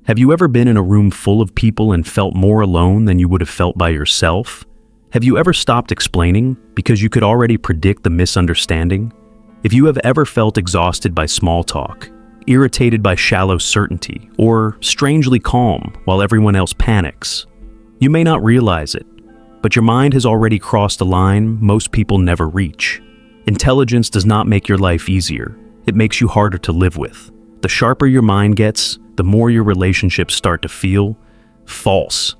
Have you ever been in a room full of people and felt more alone than you would have felt by yourself? Have you ever stopped explaining because you could already predict the misunderstanding? If you have ever felt exhausted by small talk, irritated by shallow certainty, or strangely calm while everyone else panics, you may not realize it, but your mind has already crossed a line most people never reach. Intelligence does not make your life easier. It makes you harder to live with. The sharper your mind gets, the more your relationships start to feel false.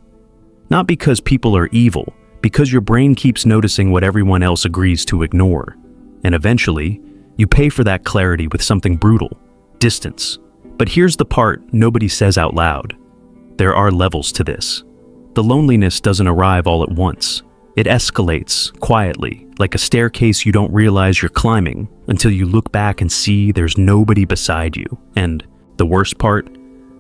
Not because people are evil, because your brain keeps noticing what everyone else agrees to ignore. And eventually, you pay for that clarity with something brutal: distance. But here's the part nobody says out loud. There are levels to this. The loneliness doesn't arrive all at once. It escalates quietly, like a staircase you don't realize you're climbing until you look back and see there's nobody beside you. And the worst part?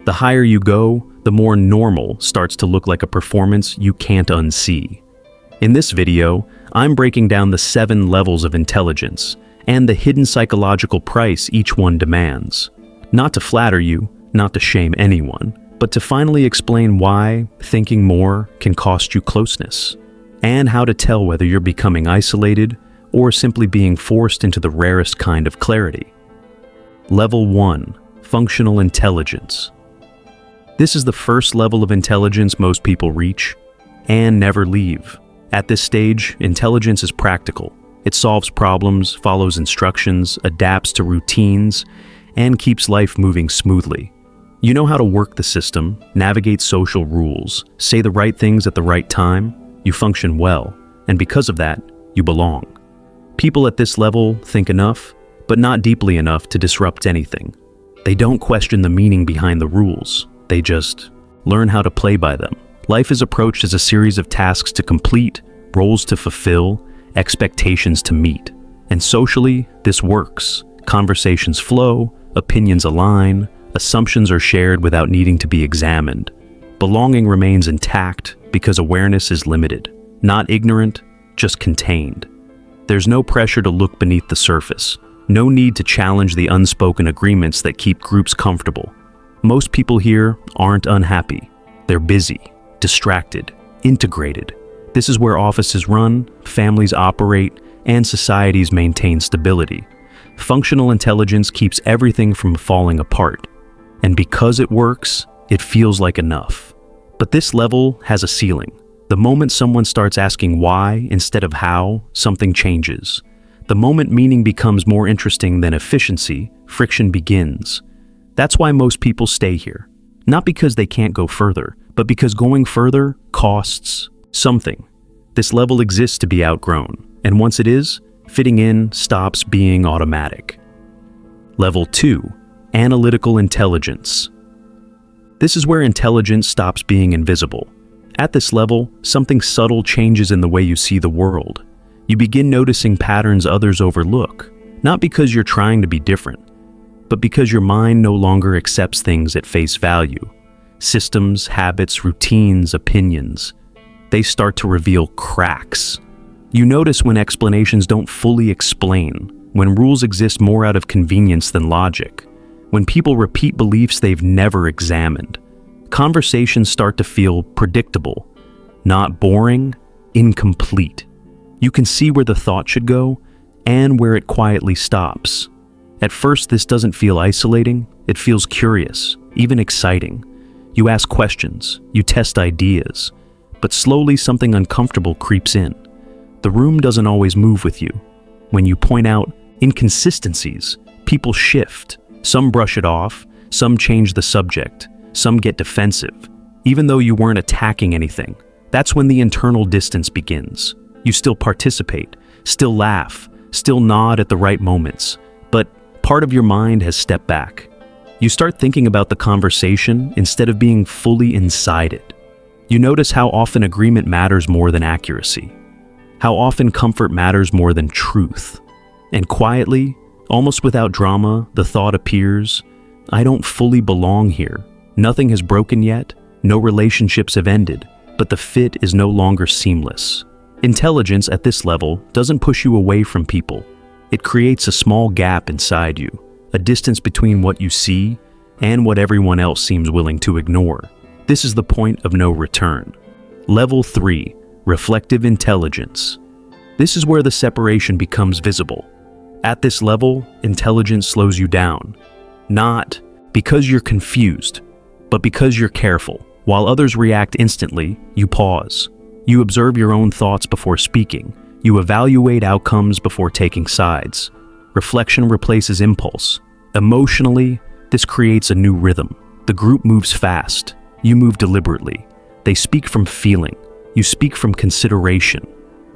The higher you go, the more normal starts to look like a performance you can't unsee. In this video, I'm breaking down the 7 levels of intelligence and the hidden psychological price each one demands. Not to flatter you, not to shame anyone, but to finally explain why thinking more can cost you closeness, and how to tell whether you're becoming isolated or simply being forced into the rarest kind of clarity. Level 1. Functional intelligence. This is the first level of intelligence most people reach and never leave. At this stage, intelligence is practical. It solves problems, follows instructions, adapts to routines, and keeps life moving smoothly. You know how to work the system, navigate social rules, say the right things at the right time. You function well, and because of that, you belong. People at this level think enough, but not deeply enough to disrupt anything. They don't question the meaning behind the rules. They just learn how to play by them. Life is approached as a series of tasks to complete, roles to fulfill, expectations to meet. And socially, this works. Conversations flow, opinions align, assumptions are shared without needing to be examined. Belonging remains intact because awareness is limited. Not ignorant, just contained. There's no pressure to look beneath the surface. No need to challenge the unspoken agreements that keep groups comfortable. Most people here aren't unhappy. They're busy, distracted, integrated. This is where offices run, families operate, and societies maintain stability. Functional intelligence keeps everything from falling apart. And because it works, it feels like enough. But this level has a ceiling. The moment someone starts asking why instead of how, something changes. The moment meaning becomes more interesting than efficiency, friction begins. That's why most people stay here. Not because they can't go further, but because going further costs something. This level exists to be outgrown, and once it is, fitting in stops being automatic. Level 2. Analytical intelligence. This is where intelligence stops being invisible. At this level, something subtle changes in the way you see the world. You begin noticing patterns others overlook, not because you're trying to be different, but because your mind no longer accepts things at face value. Systems, habits, routines, opinions. They start to reveal cracks. You notice when explanations don't fully explain, when rules exist more out of convenience than logic, when people repeat beliefs they've never examined. Conversations start to feel predictable, not boring, incomplete. You can see where the thought should go and where it quietly stops. At first, this doesn't feel isolating. It feels curious, even exciting. You ask questions, you test ideas, but slowly something uncomfortable creeps in. The room doesn't always move with you. When you point out inconsistencies, people shift. Some brush it off, some change the subject, some get defensive, even though you weren't attacking anything. That's when the internal distance begins. You still participate, still laugh, still nod at the right moments, but part of your mind has stepped back. You start thinking about the conversation instead of being fully inside it. You notice how often agreement matters more than accuracy, how often comfort matters more than truth. And quietly, almost without drama, the thought appears, I don't fully belong here. Nothing has broken yet, no relationships have ended, but the fit is no longer seamless. Intelligence at this level doesn't push you away from people. It creates a small gap inside you, a distance between what you see and what everyone else seems willing to ignore. This is the point of no return. Level 3. Reflective intelligence. This is where the separation becomes visible. At this level, intelligence slows you down. Not because you're confused, but because you're careful. While others react instantly, you pause. You observe your own thoughts before speaking. You evaluate outcomes before taking sides. Reflection replaces impulse. Emotionally, this creates a new rhythm. The group moves fast. You move deliberately. They speak from feeling. You speak from consideration.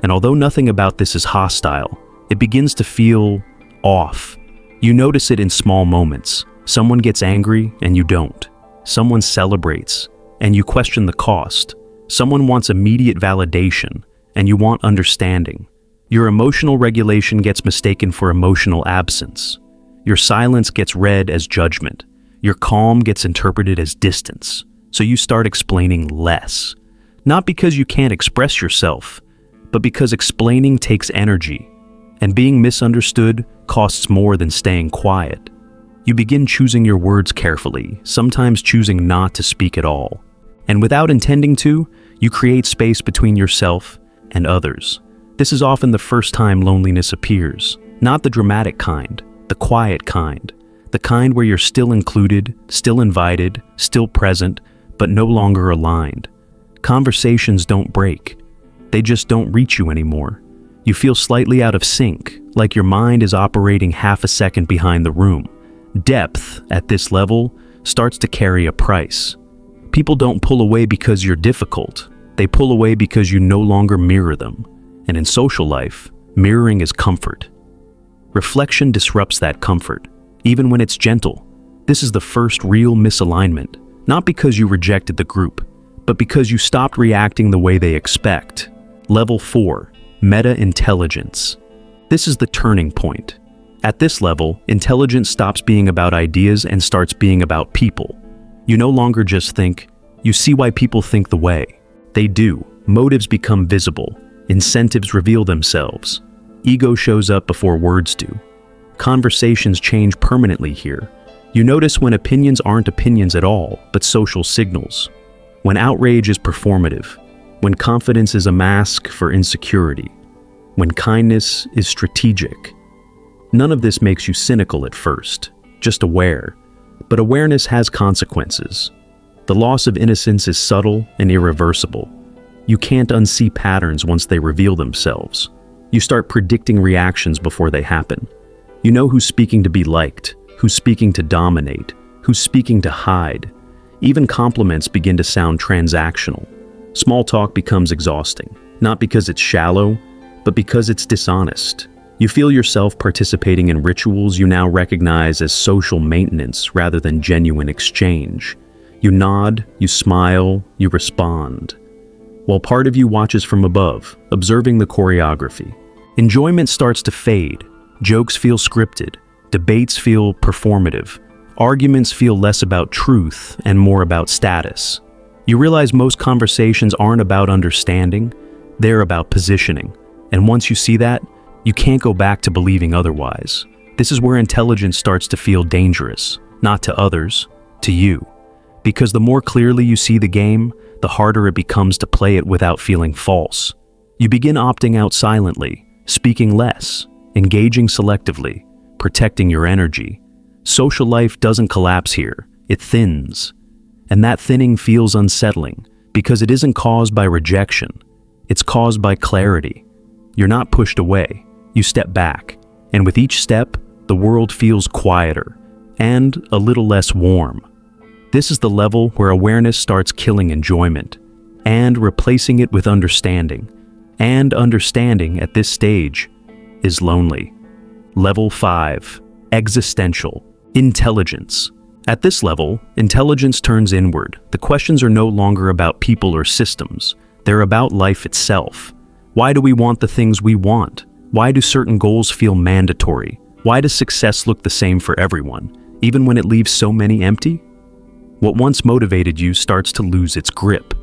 And although nothing about this is hostile, it begins to feel off. You notice it in small moments. Someone gets angry and you don't. Someone celebrates and you question the cost. Someone wants immediate validation and you want understanding. Your emotional regulation gets mistaken for emotional absence. Your silence gets read as judgment. Your calm gets interpreted as distance. So you start explaining less. Not because you can't express yourself, but because explaining takes energy. And being misunderstood costs more than staying quiet. You begin choosing your words carefully, sometimes choosing not to speak at all. And without intending to, you create space between yourself and others. This is often the first time loneliness appears. Not the dramatic kind, the quiet kind. The kind where you're still included, still invited, still present, but no longer aligned. Conversations don't break. They just don't reach you anymore. You feel slightly out of sync, like your mind is operating half a second behind the room. Depth, at this level, starts to carry a price. People don't pull away because you're difficult. They pull away because you no longer mirror them. And in social life, mirroring is comfort. Reflection disrupts that comfort, even when it's gentle. This is the first real misalignment, not because you rejected the group, but because you stopped reacting the way they expect. Level 4. Meta-intelligence. This is the turning point. At this level, intelligence stops being about ideas and starts being about people. You no longer just think, you see why people think the way. They do. Motives become visible. Incentives reveal themselves. Ego shows up before words do. Conversations change permanently here. You notice when opinions aren't opinions at all, but social signals. When outrage is performative. When confidence is a mask for insecurity. When kindness is strategic. None of this makes you cynical at first, just aware. But awareness has consequences. The loss of innocence is subtle and irreversible. You can't unsee patterns once they reveal themselves. You start predicting reactions before they happen. You know who's speaking to be liked, who's speaking to dominate, who's speaking to hide. Even compliments begin to sound transactional. Small talk becomes exhausting, not because it's shallow, but because it's dishonest. You feel yourself participating in rituals you now recognize as social maintenance rather than genuine exchange. You nod, you smile, you respond. While part of you watches from above, observing the choreography. Enjoyment starts to fade. Jokes feel scripted. Debates feel performative. Arguments feel less about truth and more about status. You realize most conversations aren't about understanding, they're about positioning. And once you see that, you can't go back to believing otherwise. This is where intelligence starts to feel dangerous, not to others, to you. Because the more clearly you see the game, the harder it becomes to play it without feeling false. You begin opting out silently, speaking less, engaging selectively, protecting your energy. Social life doesn't collapse here, it thins. And that thinning feels unsettling, because it isn't caused by rejection, it's caused by clarity. You're not pushed away, you step back, and with each step, the world feels quieter, and a little less warm. This is the level where awareness starts killing enjoyment, and replacing it with understanding. And understanding at this stage is lonely. Level 5. Existential. Intelligence. At this level, intelligence turns inward. The questions are no longer about people or systems. They're about life itself. Why do we want the things we want? Why do certain goals feel mandatory? Why does success look the same for everyone, even when it leaves so many empty? What once motivated you starts to lose its grip.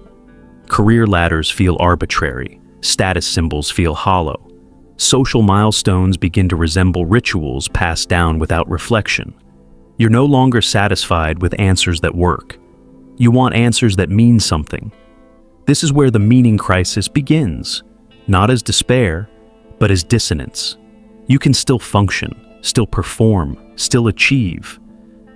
Career ladders feel arbitrary. Status symbols feel hollow. Social milestones begin to resemble rituals passed down without reflection. You're no longer satisfied with answers that work. You want answers that mean something. This is where the meaning crisis begins, not as despair, but as dissonance. You can still function, still perform, still achieve,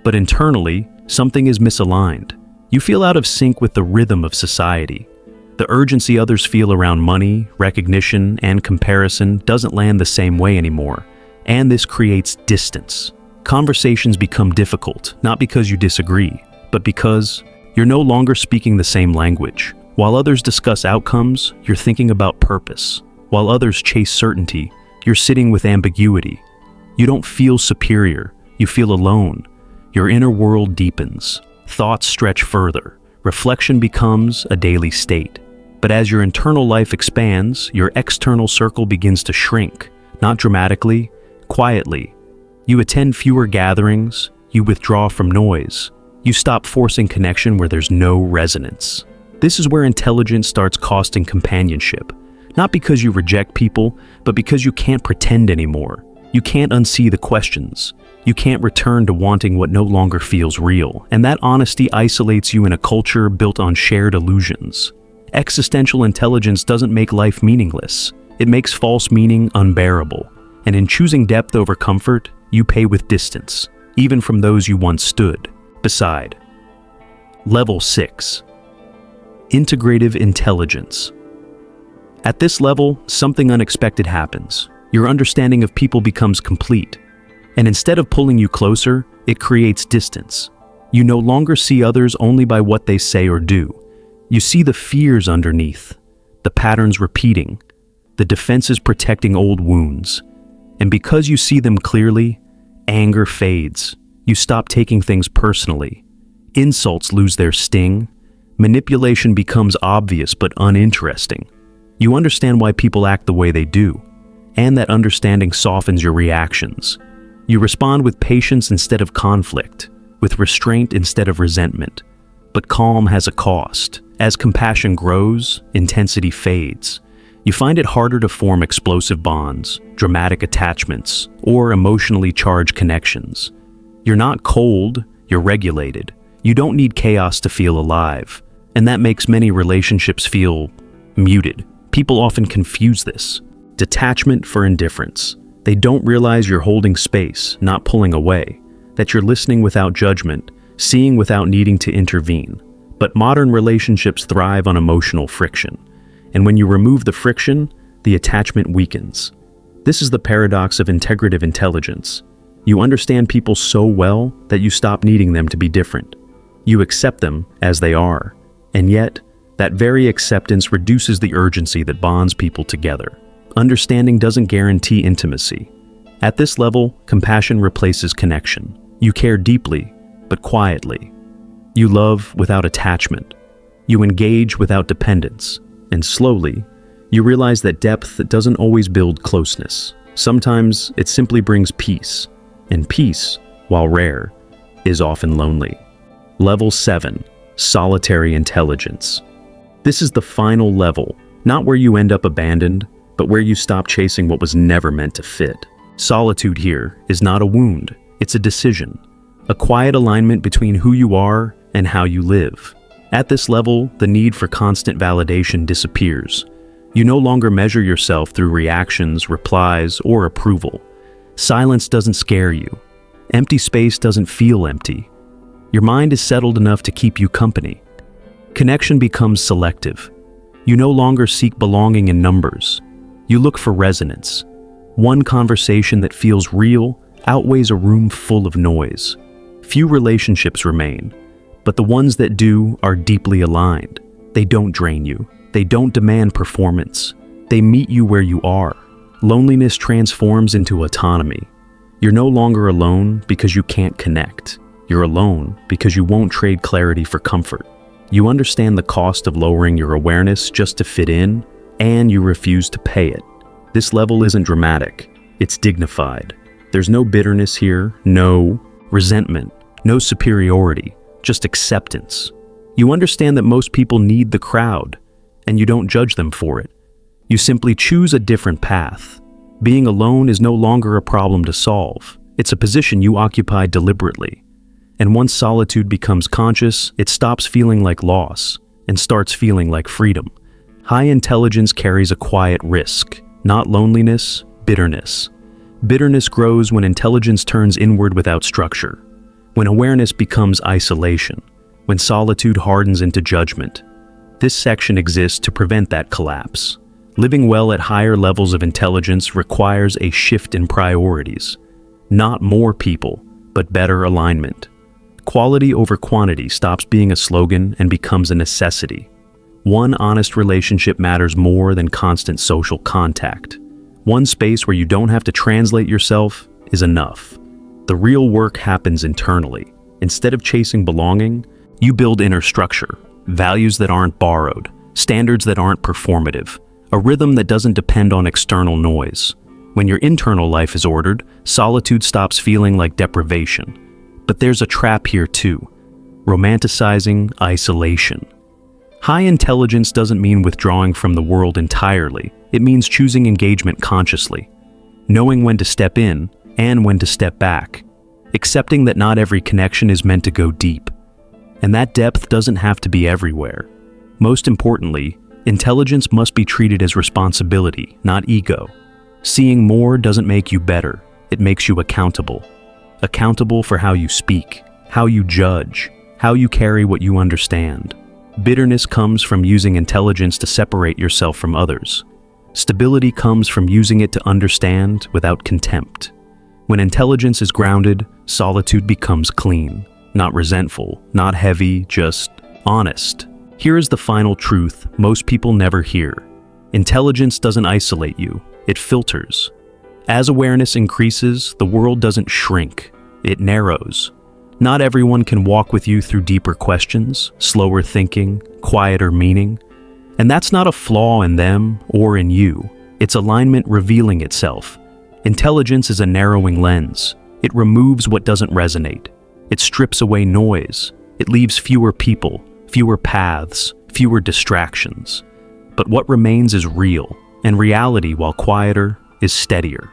but internally, something is misaligned. You feel out of sync with the rhythm of society. The urgency others feel around money, recognition, and comparison doesn't land the same way anymore, and this creates distance. Conversations become difficult, not because you disagree, but because you're no longer speaking the same language. While others discuss outcomes, you're thinking about purpose. While others chase certainty, you're sitting with ambiguity. You don't feel superior, you feel alone. Your inner world deepens. Thoughts stretch further. Reflection becomes a daily state. But as your internal life expands, your external circle begins to shrink, not dramatically, quietly. You attend fewer gatherings, you withdraw from noise. You stop forcing connection where there's no resonance. This is where intelligence starts costing companionship. Not because you reject people, but because you can't pretend anymore. You can't unsee the questions. You can't return to wanting what no longer feels real. And that honesty isolates you in a culture built on shared illusions. Existential intelligence doesn't make life meaningless. It makes false meaning unbearable. And in choosing depth over comfort, you pay with distance, even from those you once stood beside. Level 6. Integrative intelligence. At this level, something unexpected happens. Your understanding of people becomes complete. And instead of pulling you closer, it creates distance. You no longer see others only by what they say or do. You see the fears underneath, the patterns repeating, the defenses protecting old wounds. And because you see them clearly, anger fades. You stop taking things personally. Insults lose their sting. Manipulation becomes obvious but uninteresting. You understand why people act the way they do, and that understanding softens your reactions. You respond with patience instead of conflict, with restraint instead of resentment. But calm has a cost. As compassion grows, intensity fades. You find it harder to form explosive bonds, dramatic attachments, or emotionally charged connections. You're not cold, you're regulated. You don't need chaos to feel alive, and that makes many relationships feel muted. People often confuse this. Detachment for indifference. They don't realize you're holding space, not pulling away, that you're listening without judgment, seeing without needing to intervene. But modern relationships thrive on emotional friction. And when you remove the friction, the attachment weakens. This is the paradox of integrative intelligence. You understand people so well that you stop needing them to be different. You accept them as they are. And yet, that very acceptance reduces the urgency that bonds people together. Understanding doesn't guarantee intimacy. At this level, compassion replaces connection. You care deeply, but quietly. You love without attachment. You engage without dependence. And slowly, you realize that depth doesn't always build closeness. Sometimes it simply brings peace. And peace, while rare, is often lonely. Level 7. Solitary intelligence. This is the final level, not where you end up abandoned, but where you stop chasing what was never meant to fit. Solitude here is not a wound, it's a decision. A quiet alignment between who you are and how you live. At this level, the need for constant validation disappears. You no longer measure yourself through reactions, replies, or approval. Silence doesn't scare you. Empty space doesn't feel empty. Your mind is settled enough to keep you company. Connection becomes selective. You no longer seek belonging in numbers. You look for resonance. One conversation that feels real outweighs a room full of noise. Few relationships remain, but the ones that do are deeply aligned. They don't drain you. They don't demand performance. They meet you where you are. Loneliness transforms into autonomy. You're no longer alone because you can't connect. You're alone because you won't trade clarity for comfort. You understand the cost of lowering your awareness just to fit in, and you refuse to pay it. This level isn't dramatic. It's dignified. There's no bitterness here, no resentment, no superiority, just acceptance. You understand that most people need the crowd, and you don't judge them for it. You simply choose a different path. Being alone is no longer a problem to solve. It's a position you occupy deliberately. And once solitude becomes conscious, it stops feeling like loss and starts feeling like freedom. High intelligence carries a quiet risk, not loneliness, bitterness. Bitterness grows when intelligence turns inward without structure, when awareness becomes isolation, when solitude hardens into judgment. This section exists to prevent that collapse. Living well at higher levels of intelligence requires a shift in priorities. Not more people, but better alignment. Quality over quantity stops being a slogan and becomes a necessity. One honest relationship matters more than constant social contact. One space where you don't have to translate yourself is enough. The real work happens internally. Instead of chasing belonging, you build inner structure, values that aren't borrowed, standards that aren't performative, a rhythm that doesn't depend on external noise. When your internal life is ordered, solitude stops feeling like deprivation. But there's a trap here too: romanticizing isolation. High intelligence doesn't mean withdrawing from the world entirely. It means choosing engagement consciously, knowing when to step in and when to step back, accepting that not every connection is meant to go deep. And that depth doesn't have to be everywhere. Most importantly, intelligence must be treated as responsibility, not ego. Seeing more doesn't make you better, it makes you accountable. Accountable for how you speak, how you judge, how you carry what you understand. Bitterness comes from using intelligence to separate yourself from others. Stability comes from using it to understand without contempt. When intelligence is grounded, solitude becomes clean, not resentful, not heavy, just honest. Here is the final truth most people never hear. Intelligence doesn't isolate you, it filters. As awareness increases, the world doesn't shrink, it narrows. Not everyone can walk with you through deeper questions, slower thinking, quieter meaning. And that's not a flaw in them or in you. It's alignment revealing itself. Intelligence is a narrowing lens. It removes what doesn't resonate. It strips away noise. It leaves fewer people, fewer paths, fewer distractions. But what remains is real, and reality, while quieter, is steadier.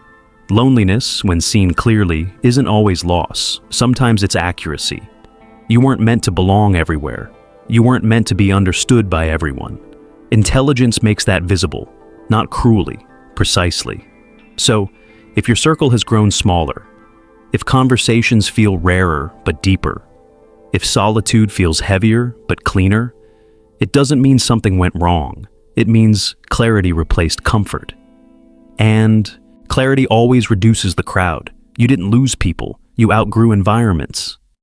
Loneliness, when seen clearly, isn't always loss. Sometimes it's accuracy. You weren't meant to belong everywhere. You weren't meant to be understood by everyone. Intelligence makes that visible, not cruelly, precisely. So, if your circle has grown smaller, if conversations feel rarer but deeper, if solitude feels heavier but cleaner, it doesn't mean something went wrong. It means clarity replaced comfort. And clarity always reduces the crowd. You didn't lose people, you outgrew environments.